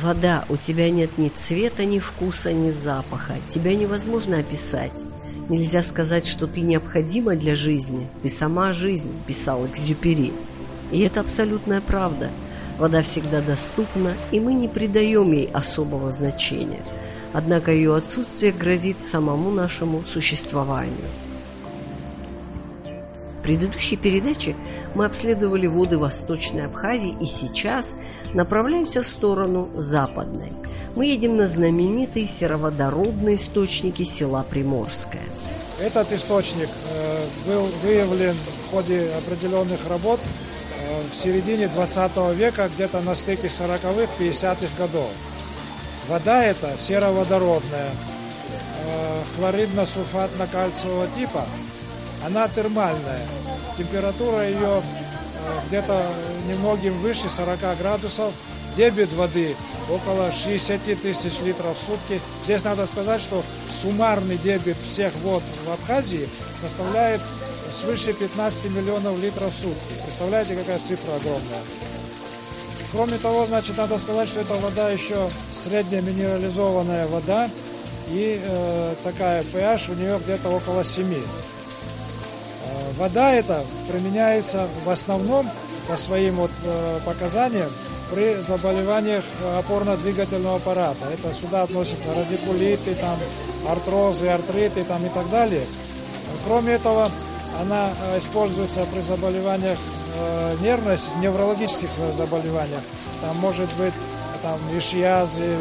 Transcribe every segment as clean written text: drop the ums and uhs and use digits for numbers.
Вода, у тебя нет ни цвета, ни вкуса, ни запаха. Тебя невозможно описать. Нельзя сказать, что ты необходима для жизни. Ты сама жизнь, писал Экзюпери. И это абсолютная правда. Вода всегда доступна, и мы не придаем ей особого значения. Однако ее отсутствие грозит самому нашему существованию. В предыдущей передаче мы обследовали воды Восточной Абхазии и сейчас направляемся в сторону западной. Мы едем на знаменитые сероводородные источники села Приморское. Этот источник был выявлен в ходе определенных работ в середине 20 века, где-то на стыке 40-х, 50-х годов. Вода эта сероводородная, хлоридно-сульфатно-кальциевого типа. Она термальная. Температура ее где-то немногим выше 40 градусов. Дебит воды около 60 тысяч литров в сутки. Здесь надо сказать, что суммарный дебит всех вод в Абхазии составляет свыше 15 миллионов литров в сутки. Представляете, какая цифра огромная. Кроме того, значит, надо сказать, что эта вода еще средняя минерализованная вода. И такая pH у нее где-то около 7. Вода эта применяется в основном по своим показаниям при заболеваниях опорно-двигательного аппарата. Это сюда относятся радикулиты, там, артрозы, артриты там, и так далее. Кроме этого, она используется при заболеваниях неврологических заболеваниях. Там может быть там, ишиазы,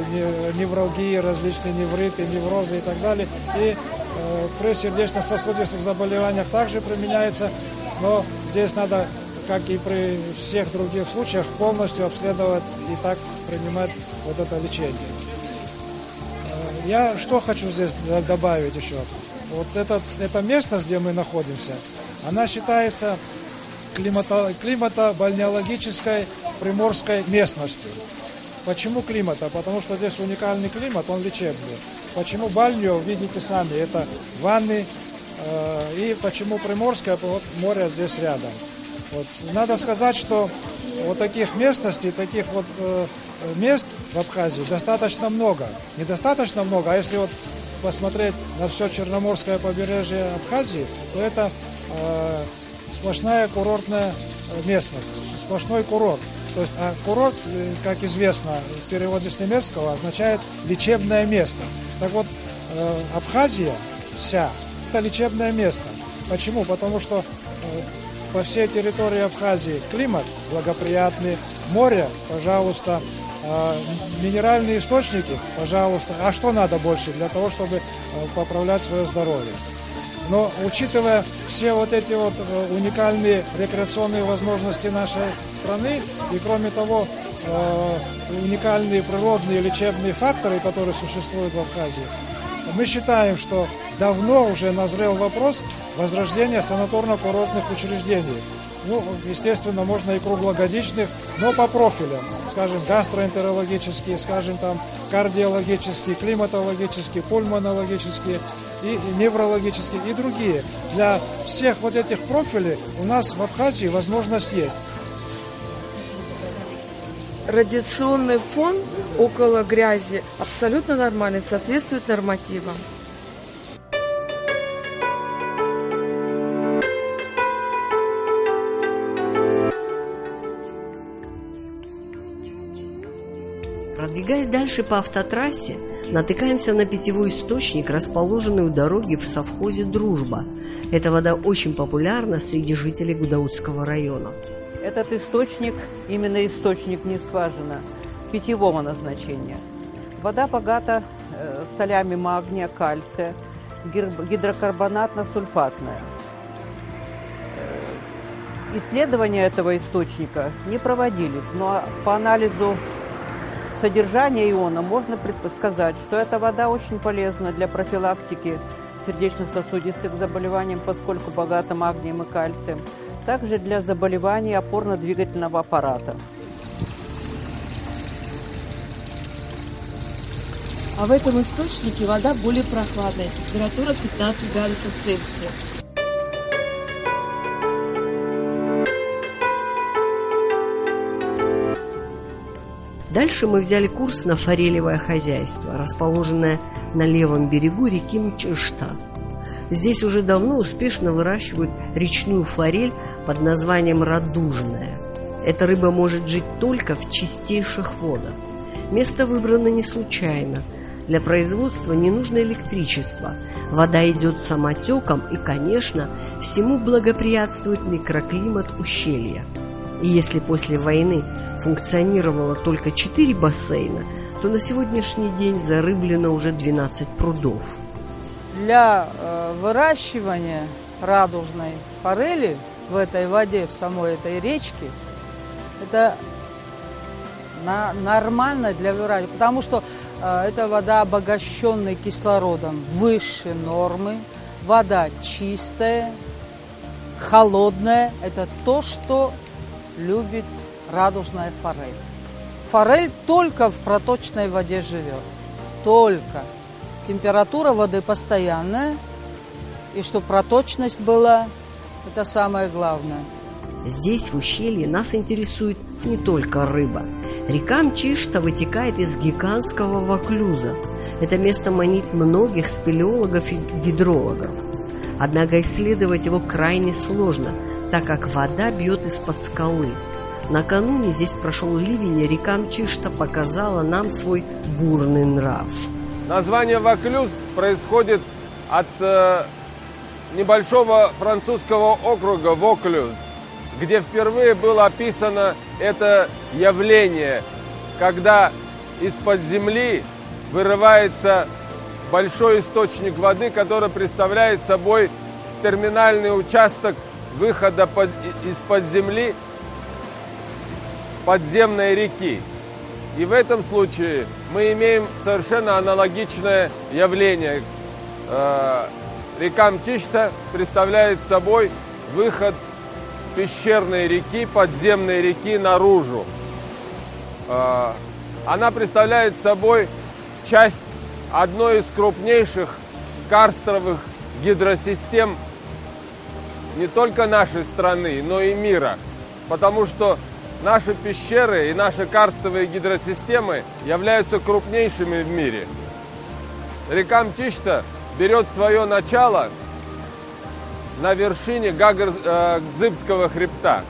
невралгии, различные невриты, неврозы и так далее. И при сердечно-сосудистых заболеваниях также применяется, но здесь надо, как и при всех других случаях, полностью обследовать и так принимать вот это лечение. Я что хочу здесь добавить еще? Вот эта местность, где мы находимся, она считается климато-бальнеологической приморской местностью. Почему климата? Потому что здесь уникальный климат, он лечебный. Почему Бальнио, видите сами, это ванны. И почему Приморское, вот море здесь рядом. Вот. Надо сказать, что вот таких местностей, таких вот мест в Абхазии достаточно много. Недостаточно много, а если вот посмотреть на все Черноморское побережье Абхазии, то это сплошная курортная местность, сплошной курорт. То есть, а курорт, как известно, в переводе с немецкого означает лечебное место. Так вот, Абхазия вся – это лечебное место. Почему? Потому что по всей территории Абхазии климат благоприятный, море, пожалуйста, минеральные источники, пожалуйста. А что надо больше для того, чтобы поправлять свое здоровье? Но учитывая все вот эти вот уникальные рекреационные возможности нашей страны и, кроме того, уникальные природные лечебные факторы, которые существуют в Абхазии, мы считаем, что давно уже назрел вопрос возрождения санаторно-курортных учреждений. Ну, естественно, можно и круглогодичных, но по профилям. Скажем, гастроэнтерологические, скажем, там, кардиологические, климатологические, пульмонологические, и неврологические, и другие. Для всех вот этих профилей у нас в Абхазии возможность есть. Радиационный фон около грязи абсолютно нормальный, соответствует нормативам. Продвигаясь дальше по автотрассе, натыкаемся на питьевой источник, расположенный у дороги в совхозе «Дружба». Эта вода очень популярна среди жителей Гудаутского района. Этот источник, именно источник, не скважина, питьевого назначения. Вода богата солями магния, кальция, гидрокарбонатно-сульфатная. Исследования этого источника не проводились, но по анализу содержания иона можно предсказать, что эта вода очень полезна для профилактики сердечно-сосудистых заболеваний, поскольку богата магнием и кальцием, также для заболеваний опорно-двигательного аппарата. А в этом источнике вода более прохладная, температура 15 градусов Цельсия. Дальше мы взяли курс на форелевое хозяйство, расположенное на левом берегу реки Мчишта. Здесь уже давно успешно выращивают речную форель под названием радужная. Эта рыба может жить только в чистейших водах. Место выбрано не случайно. Для производства не нужно электричество. Вода идет самотеком и, конечно, всему благоприятствует микроклимат ущелья. И если после войны функционировало только 4 бассейна, то на сегодняшний день зарыблено уже 12 прудов. Для выращивания радужной форели в этой воде, в самой этой речке, это нормально для выращивания, потому что это вода, обогащенная кислородом выше нормы, вода чистая, холодная. Это то, что любит радужная форель. Форель только в проточной воде живет. Только. Температура воды постоянная. И чтобы проточность была, это самое главное. Здесь, в ущелье, нас интересует не только рыба. Река Мчишта вытекает из гигантского Ваклюза. Это место манит многих спелеологов и гидрологов. Однако исследовать его крайне сложно, так как вода бьет из-под скалы. Накануне здесь прошел ливень, и река Мчишта показала нам свой бурный нрав. Название Ваклюз происходит от небольшого французского округа Воклюз, где впервые было описано это явление, когда из-под земли вырывается большой источник воды, который представляет собой терминальный участок выхода из-под земли подземной реки. И в этом случае мы имеем совершенно аналогичное явление. Река Мчишта представляет собой выход пещерной реки, подземной реки наружу. Она представляет собой часть одной из крупнейших карстовых гидросистем не только нашей страны, но и мира. Потому что наши пещеры и наши карстовые гидросистемы являются крупнейшими в мире. Река Мчишта берет свое начало на вершине Гагар-Дзыбского хребта.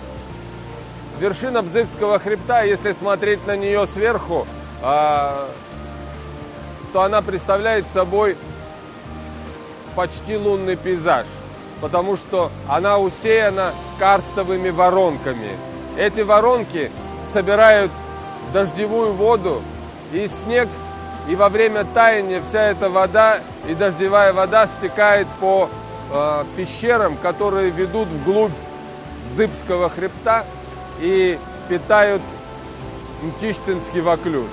Вершина Бзыбского хребта, если смотреть на нее сверху, то она представляет собой почти лунный пейзаж, потому что она усеяна карстовыми воронками. Эти воронки собирают дождевую воду и снег, и во время таяния вся эта вода и дождевая вода стекает по пещерам, которые ведут вглубь Дзыбского хребта и питают Мчиштинский Ваклюз.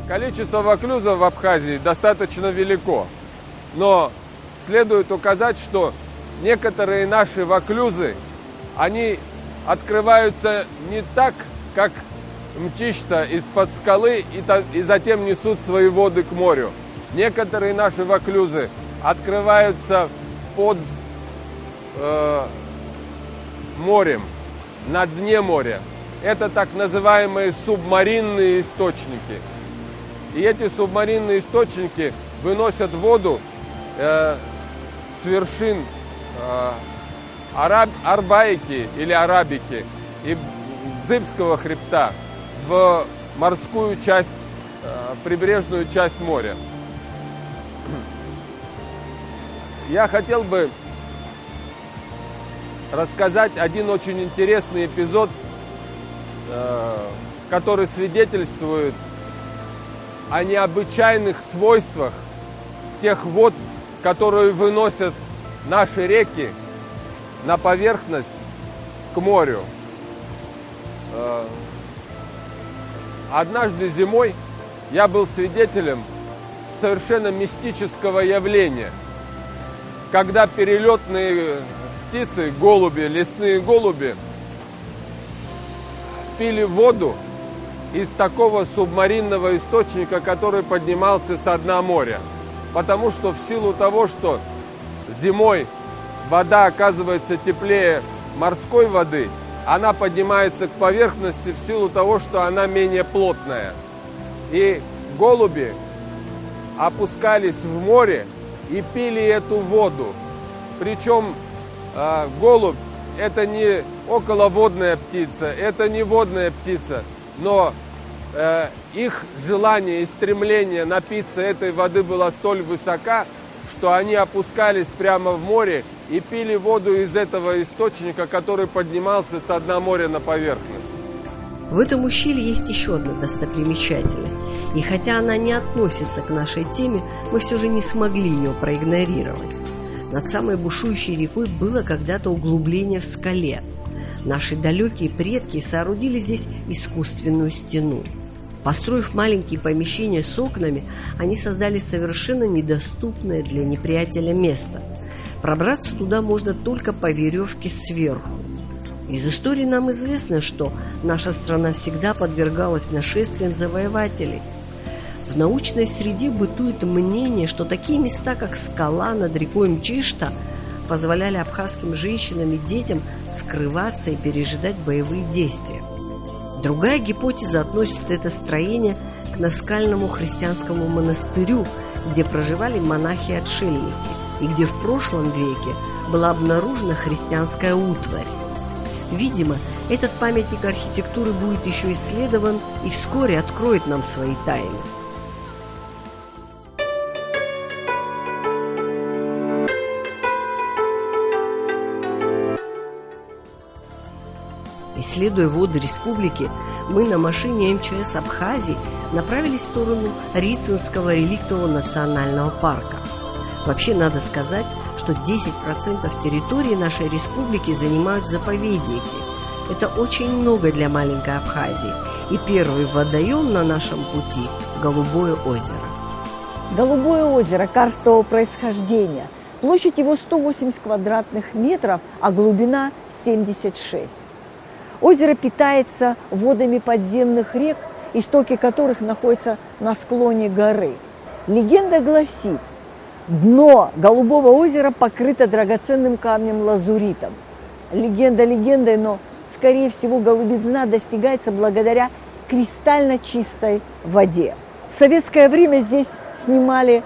Количество ваклюзов в Абхазии достаточно велико, но следует указать, что некоторые наши ваклюзы, они открываются не так, как Мчишта из-под скалы и затем несут свои воды к морю. Некоторые наши ваклюзы открываются под морем, на дне моря. Это так называемые субмаринные источники. И эти субмаринные источники выносят воду с вершин Арбаики или Арабики и Дзыбского хребта в морскую часть, прибрежную часть моря. Я хотел бы рассказать один очень интересный эпизод, который свидетельствует о необычайных свойствах тех вод, которые выносят наши реки на поверхность к морю. Однажды зимой я был свидетелем совершенно мистического явления, когда перелетные птицы, голуби, лесные голуби, пили воду из такого субмаринного источника, который поднимался со дна моря. Потому что в силу того, что зимой вода оказывается теплее морской воды, она поднимается к поверхности в силу того, что она менее плотная. И голуби опускались в море и пили эту воду. Причем голубь – это не околоводная птица, это не водная птица, но их желание и стремление напиться этой воды было столь высока, что они опускались прямо в море и пили воду из этого источника, который поднимался со дна моря на поверхность. В этом ущелье есть еще одна достопримечательность, и хотя она не относится к нашей теме, мы все же не смогли ее проигнорировать. Над самой бушующей рекой было когда-то углубление в скале. Наши далекие предки соорудили здесь искусственную стену. Построив маленькие помещения с окнами, они создали совершенно недоступное для неприятеля место. Пробраться туда можно только по веревке сверху. Из истории нам известно, что наша страна всегда подвергалась нашествиям завоевателей. В научной среде бытует мнение, что такие места, как скала над рекой Мчишта, позволяли абхазским женщинам и детям скрываться и пережидать боевые действия. Другая гипотеза относит это строение к наскальному христианскому монастырю, где проживали монахи-отшельники, и где в прошлом веке была обнаружена христианская утварь. Видимо, этот памятник архитектуры будет еще исследован и вскоре откроет нам свои тайны. Исследуя воды республики, мы на машине МЧС Абхазии направились в сторону Рицинского реликтового национального парка. Вообще надо сказать, что 10% территории нашей республики занимают заповедники. Это очень много для маленькой Абхазии. И первый водоем на нашем пути – Голубое озеро. Голубое озеро карстового происхождения. Площадь его 180 квадратных метров, а глубина 76. Озеро питается водами подземных рек, истоки которых находятся на склоне горы. Легенда гласит, дно Голубого озера покрыто драгоценным камнем-лазуритом. Легенда легендой, но, скорее всего, голубизна достигается благодаря кристально чистой воде. В советское время здесь снимали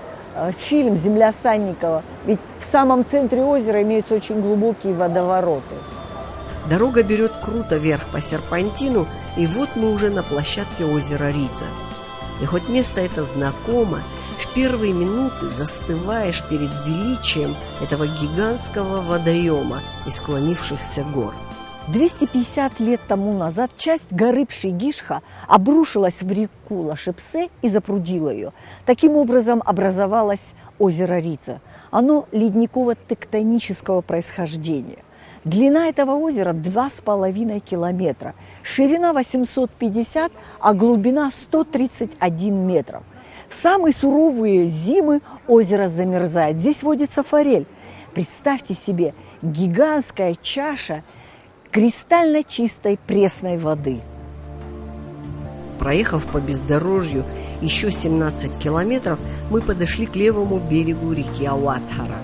фильм «Земля Санникова», ведь в самом центре озера имеются очень глубокие водовороты. Дорога берет круто вверх по серпантину, и вот мы уже на площадке озера Рица. И хоть место это знакомо, в первые минуты застываешь перед величием этого гигантского водоема и склонившихся гор. 250 лет тому назад часть горы Пшигишха обрушилась в реку Лашепсе и запрудила ее. Таким образом образовалось озеро Рица. Оно ледниково-тектонического происхождения. Длина этого озера 2,5 километра, ширина 850, а глубина 131 метров. В самые суровые зимы озеро замерзает. Здесь водится форель. Представьте себе, гигантская чаша кристально чистой пресной воды. Проехав по бездорожью еще 17 километров, мы подошли к левому берегу реки Ауатхара.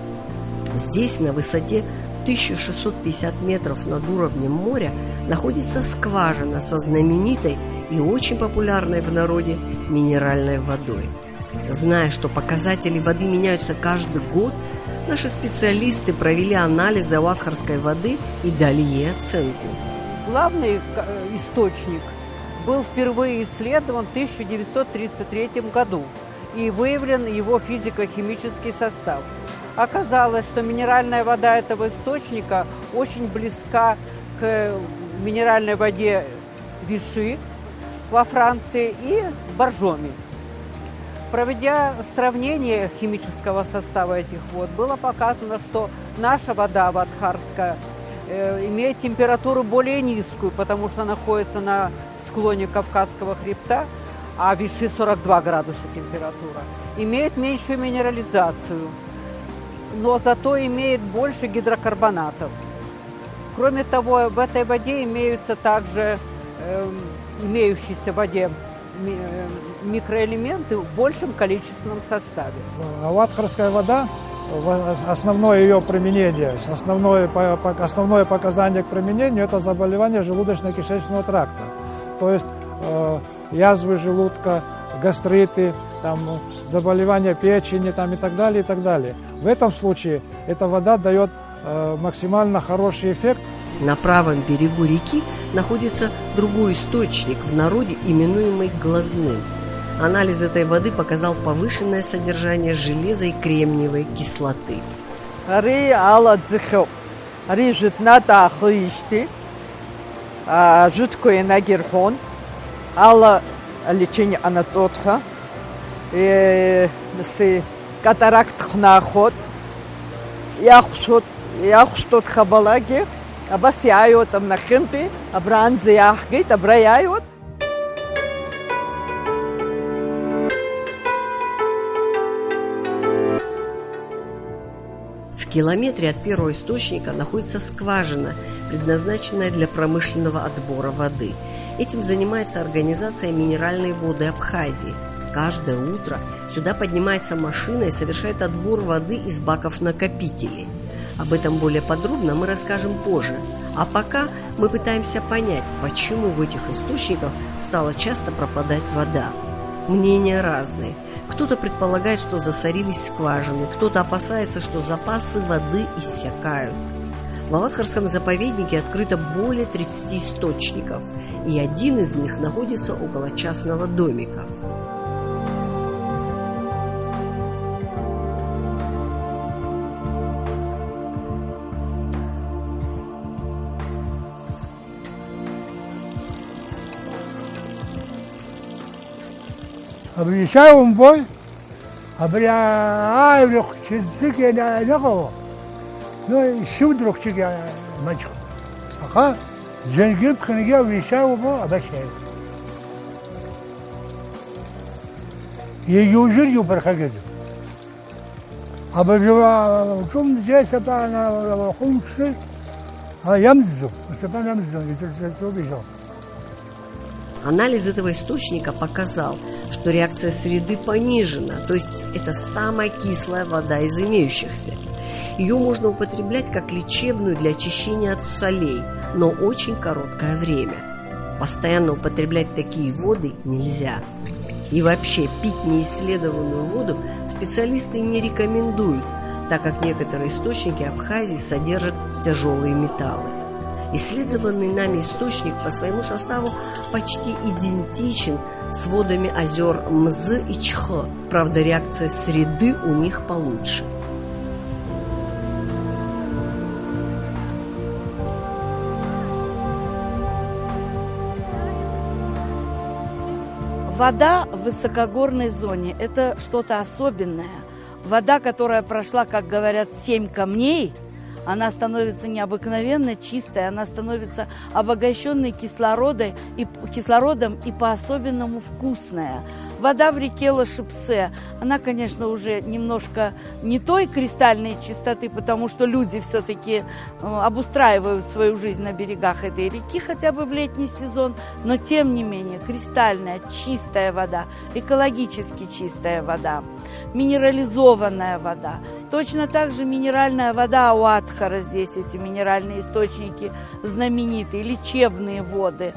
Здесь, на высоте 1650 метров над уровнем моря, находится скважина со знаменитой и очень популярной в народе минеральной водой. Зная, что показатели воды меняются каждый год, наши специалисты провели анализы Ауатхарской воды и дали ей оценку. Главный источник был впервые исследован в 1933 году и выявлен его физико-химический состав. Оказалось, что минеральная вода этого источника очень близка к минеральной воде Виши во Франции и Боржоми. Проведя сравнение химического состава этих вод, было показано, что наша вода аватхарская имеет температуру более низкую, потому что находится на склоне Кавказского хребта, а Виши 42 градуса температура. Имеет меньшую минерализацию, но зато имеет больше гидрокарбонатов. Кроме того, в этой воде имеются также имеющиеся в воде микроэлементы в большем количественном составе. Ауатхарская вода, основное ее применение, основное показание к применению – это заболевание желудочно-кишечного тракта. То есть язвы желудка, гастриты, там, заболевания печени там, и так далее, и так далее. В этом случае эта вода дает максимально хороший эффект. На правом берегу реки находится другой источник, в народе именуемый глазным. Анализ этой воды показал повышенное содержание железа и кремниевой кислоты. В километре от первого источника находится скважина, предназначенная для промышленного отбора воды. Этим занимается организация «Минеральные воды Абхазии». Каждое утро сюда поднимается машина и совершает отбор воды из баков-накопителей. Об этом более подробно мы расскажем позже. А пока мы пытаемся понять, почему в этих источниках стала часто пропадать вода. Мнения разные. Кто-то предполагает, что засорились скважины, кто-то опасается, что запасы воды иссякают. В Ауатхарском заповеднике открыто более 30 источников, и один из них находится около частного домика. Обещаю бой, обряю чистики на него, ну и шудрок чиги мачо. Аха, женгиб книга обещаю бой, обещаю. Ее жирью проходит. Обещаю, ком здесь это на хунксы, а ямзу, это на ямзу, это бежал. Анализ этого источника показал, что реакция среды понижена, то есть это самая кислая вода из имеющихся. Ее можно употреблять как лечебную для очищения от солей, но очень короткое время. Постоянно употреблять такие воды нельзя. И вообще пить неисследованную воду специалисты не рекомендуют, так как некоторые источники Абхазии содержат тяжелые металлы. Исследованный нами источник по своему составу почти идентичен с водами озер Мзы и Чхэ. Правда, реакция среды у них получше. Вода в высокогорной зоне – это что-то особенное. Вода, которая прошла, как говорят, 7 камней, она становится необыкновенно чистой, она становится обогащенной кислородом и по-особенному вкусная. Вода в реке Лашипсе, она, конечно, уже немножко не той кристальной чистоты, потому что люди все-таки обустраивают свою жизнь на берегах этой реки, хотя бы в летний сезон, но тем не менее кристальная, чистая вода, экологически чистая вода, минерализованная вода. Точно так же минеральная вода Ауатхара, здесь эти минеральные источники знаменитые, лечебные воды.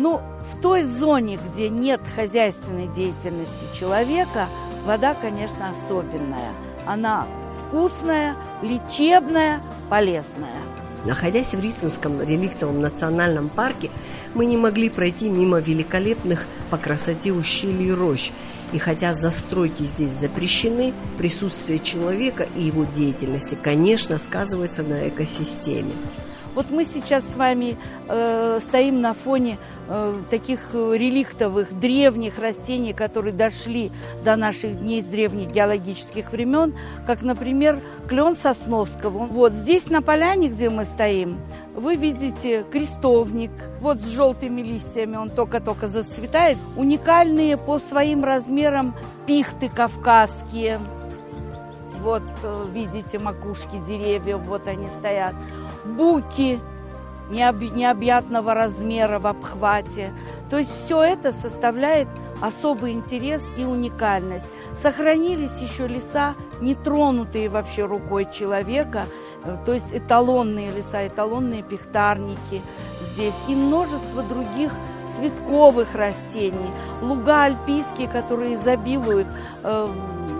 Ну, в той зоне, где нет хозяйственной деятельности человека, вода, конечно, особенная. Она вкусная, лечебная, полезная. Находясь в Рицинском реликтовом национальном парке, мы не могли пройти мимо великолепных по красоте ущелий и рощ. И хотя застройки здесь запрещены, присутствие человека и его деятельности, конечно, сказывается на экосистеме. Вот мы сейчас с вами стоим на фоне таких реликтовых древних растений, которые дошли до наших дней с древних геологических времен, как, например, клен Сосновского. Вот здесь на поляне, где мы стоим, вы видите крестовник, вот с желтыми листьями, он только-только зацветает. Уникальные по своим размерам пихты кавказские. Вот видите макушки деревьев, вот они стоят. Буки необъятного размера в обхвате. То есть все это составляет особый интерес и уникальность. Сохранились еще леса, не тронутые вообще рукой человека, то есть эталонные леса, эталонные пихтарники здесь и множество других цветковых растений, луга альпийские, которые изобилуют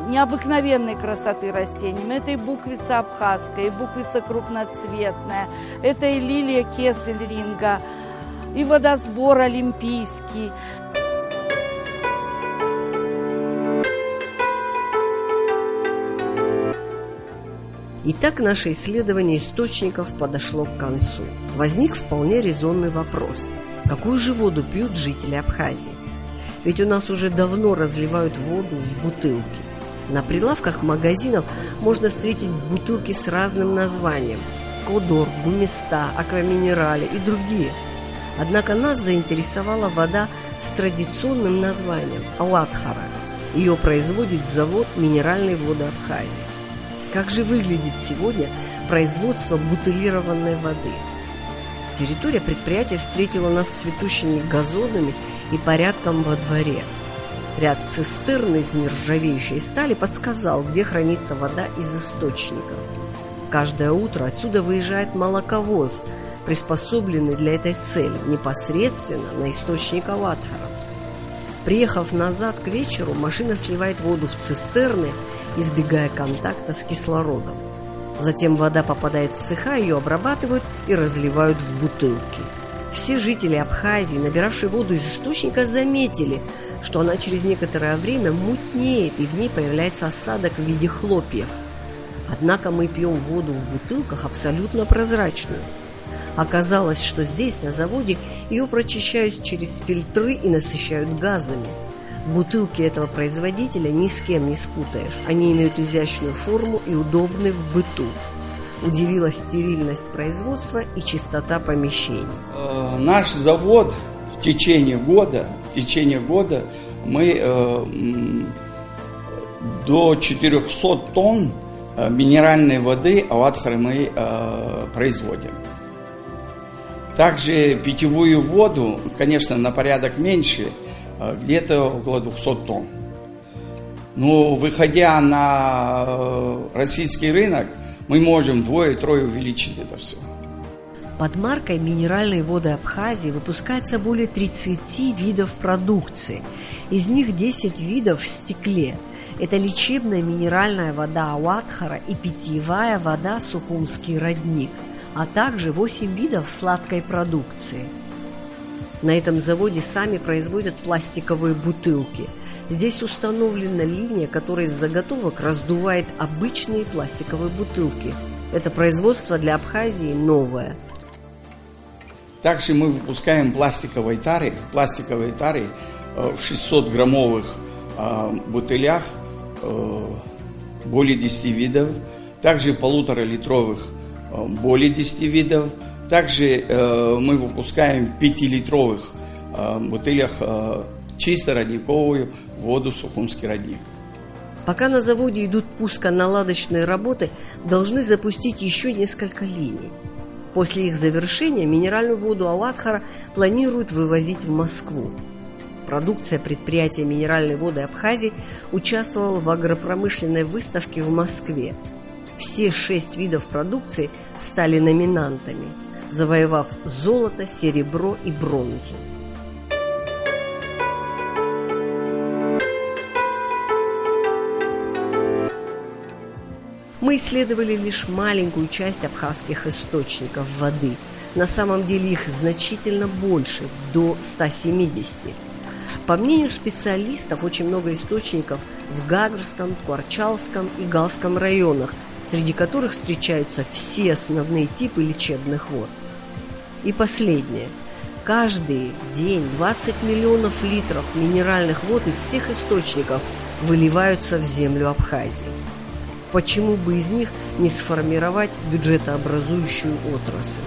необыкновенной красоты растениями. Это и буквица абхазская, и буквица крупноцветная, это и лилия кесельринга, и водосбор олимпийский. Итак, наше исследование источников подошло к концу. Возник вполне резонный вопрос. Какую же воду пьют жители Абхазии? Ведь у нас уже давно разливают воду в бутылки. На прилавках магазинов можно встретить бутылки с разным названием – Кодор, Гуместа, Акваминерале и другие. Однако нас заинтересовала вода с традиционным названием – Ауатхара. Ее производит завод минеральной воды Абхазии. Как же выглядит сегодня производство бутылированной воды? Территория предприятия встретила нас цветущими газонами и порядком во дворе. Ряд цистерн из нержавеющей стали подсказал, где хранится вода из источника. Каждое утро отсюда выезжает молоковоз, приспособленный для этой цели, непосредственно на источник Ауатхара. Приехав назад к вечеру, машина сливает воду в цистерны, избегая контакта с кислородом. Затем вода попадает в цеха, ее обрабатывают и разливают в бутылки. Все жители Абхазии, набиравшие воду из источника, заметили, что она через некоторое время мутнеет, и в ней появляется осадок в виде хлопьев. Однако мы пьем воду в бутылках абсолютно прозрачную. Оказалось, что здесь, на заводе, ее прочищают через фильтры и насыщают газами. Бутылки этого производителя ни с кем не спутаешь. Они имеют изящную форму и удобны в быту. Удивила стерильность производства и чистота помещений. Наш завод в течение года мы до 400 тонн минеральной воды Ауатхары мы производим. Также питьевую воду, конечно, на порядок меньше, где-то около 200 тонн. Но выходя на российский рынок, мы можем вдвое-трое увеличить это все. Под маркой минеральной воды Абхазии выпускается более 30 видов продукции. Из них 10 видов в стекле. Это лечебная минеральная вода Ауатхара и питьевая вода Сухумский родник, а также 8 видов сладкой продукции. На этом заводе сами производят пластиковые бутылки. Здесь установлена линия, которая из заготовок раздувает обычные пластиковые бутылки. Это производство для Абхазии новое. Также мы выпускаем пластиковые тары в 600-граммовых бутылях, более 10 видов. Также 1,5-литровых более 10 видов. Также мы выпускаем в 5-литровых бутылях чисто родниковую воду Сухумский родник. Пока на заводе идут пусконаладочные работы, должны запустить еще несколько линий. После их завершения минеральную воду Ауатхара планируют вывозить в Москву. Продукция предприятия минеральной воды Абхазии участвовала в агропромышленной выставке в Москве. Все 6 видов продукции стали номинантами, завоевав золото, серебро и бронзу. Мы исследовали лишь маленькую часть абхазских источников воды. На самом деле их значительно больше, до 170. По мнению специалистов, очень много источников в Гагарском, Куарчалском и Галском районах, среди которых встречаются все основные типы лечебных вод. И последнее. Каждый день 20 миллионов литров минеральных вод из всех источников выливаются в землю Абхазии. Почему бы из них не сформировать бюджетообразующую отрасль?